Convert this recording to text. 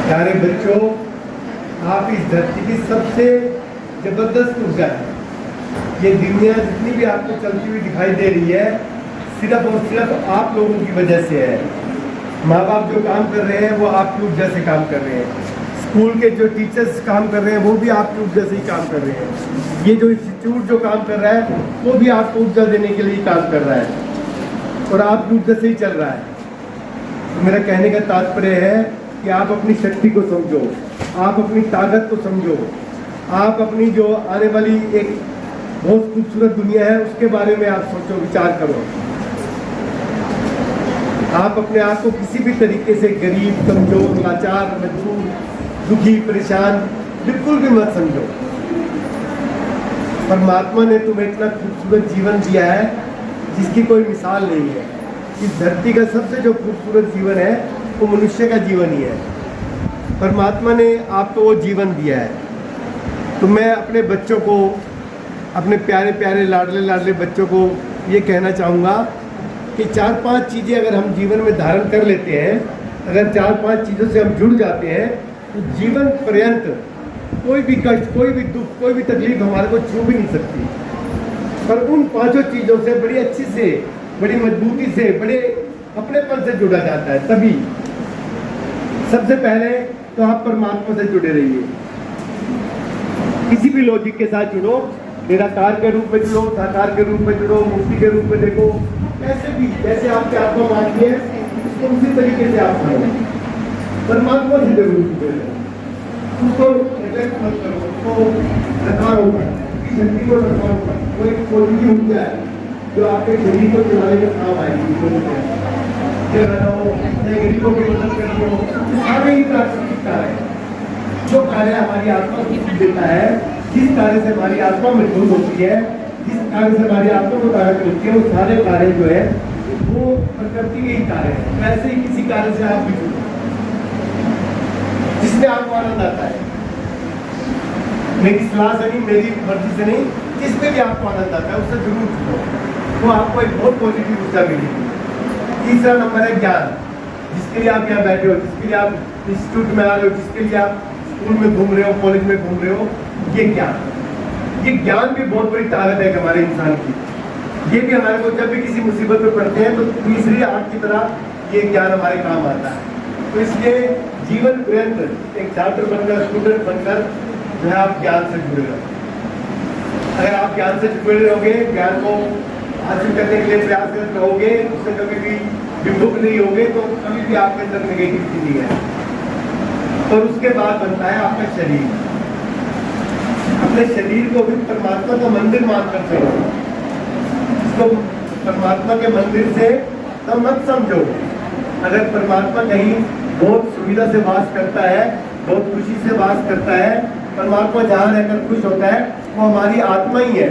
प्यारे बच्चों, आप इस धरती की सबसे जबरदस्त ऊर्जा है। ये दुनिया जितनी भी आपको चलती हुई दिखाई दे रही है, सिर्फ और सिर्फ आप लोगों की वजह से है। माँ बाप जो काम कर रहे हैं वो आपकी ऊर्जा से काम कर रहे हैं। स्कूल के जो टीचर्स काम कर रहे हैं वो भी आपकी ऊर्जा से ही काम कर रहे हैं। ये जो इंस्टीट्यूट जो काम कर रहा है वो भी आपको ऊर्जा देने के लिए काम कर रहा है और आपकी ऊर्जा से ही चल रहा है। तो मेरा कहने का तात्पर्य है कि आप अपनी शक्ति को समझो, आप अपनी ताकत को समझो, आप अपनी जो आने वाली एक बहुत खूबसूरत दुनिया है उसके बारे में आप सोचो, विचार करो। आप अपने आप को किसी भी तरीके से गरीब, कमजोर, लाचार, मजबूर, दुखी, परेशान बिल्कुल भी मत समझो। परमात्मा ने तुम्हें इतना खूबसूरत जीवन दिया है जिसकी कोई मिसाल नहीं है। इस धरती का सबसे जो खूबसूरत जीवन है वो मनुष्य का जीवन ही है। परमात्मा ने आपको वो जीवन दिया है। तो मैं अपने बच्चों को, अपने प्यारे प्यारे लाडले लाडले बच्चों को ये कहना चाहूँगा कि 4-5 चीज़ें अगर हम जीवन में धारण कर लेते हैं, अगर 4-5 चीज़ों से हम जुड़ जाते हैं तो जीवन पर्यंत कोई भी कष्ट, कोई भी दुख, कोई भी तकलीफ हमारे को छू भी नहीं सकती। पर उन 5 चीज़ों से बड़ी अच्छी से, बड़ी मजबूती से, बड़े अपनेपन से जुड़ा जाता है। तभी सबसे पहले तो आप परमात्मा से जुड़े रहिए। किसी भी लॉजिक के साथ जुड़ो, निराकार के रूप में जुड़ो, साकार के रूप में जुड़ो, मूर्ति के रूप में देखो, कैसे भी, जैसे आपकी आत्मा मानती है उसको उसी तरीके से आप मानो। परमात्मा से जरूर जुड़े रहो, उसको नेग्लेक्ट मत करो, उसको नकारो मत, शक्ति को नकारो मत। वो एक पॉजिटिव ऊर्जा है जो आपके शरीर को चलाने में काम आएगी। गरीबों की मदद करनी हो, सारे ही प्राकृतिक कार्य है। जो कार्य हमारी आत्मा को देता है, जिस कार्य से हमारी आत्मा मजबूत होती है, जिस कार्य से हमारी आत्मा को ताकत मिलती है, वो सारे कार्य जो है वो प्रकृति के ही कार्य है। वैसे ही किसी कार्य से आप भी जुड़ो जिसमें आपको आनंद आता है। मेरी सलाह से नहीं, मेरी मर्जी से नहीं, जिसमें भी आपको आनंद आता है उससे जरूर जुड़ो, तो आपको एक बहुत पॉजिटिव ऊर्जा मिलेगी। तीसरा नंबर है ज्ञान। जिसके लिए आप यहाँ बैठे हो, जिसके लिए आप इंस्टीट्यूट में आ रहे हो, जिसके लिए आप स्कूल में घूम रहे हो, कॉलेज में घूम रहे हो, ये ज्ञान भी बहुत बड़ी ताकत है हमारे इंसान की। ये भी हमारे को जब भी किसी मुसीबत में पड़ते हैं तो तीसरी आंख की तरह ये ज्ञान हमारे काम आता है। तो इसलिए जीवन पर्यंत एक छात्र बनकर, स्टूडेंट बनकर जो है आप ज्ञान से जुड़े रहो। अगर आप ज्ञान से जुड़े रहोगे, ज्ञान को हासिल करने के लिए प्रयासरत रहोगे, उससे कभी भी विमुख नहीं होगे, तो कभी भी आपके अंदर नेगेटिविटी नहीं है। और उसके बाद बनता है आपका शरीर। अपने शरीर को भी परमात्मा का मंदिर मानकर चलो। इसको परमात्मा के मंदिर से तो मत समझो। अगर परमात्मा कहीं बहुत सुविधा से वास करता है, बहुत खुशी से वास करता है, परमात्मा जहाँ रहकर खुश होता है वो हमारी आत्मा ही है।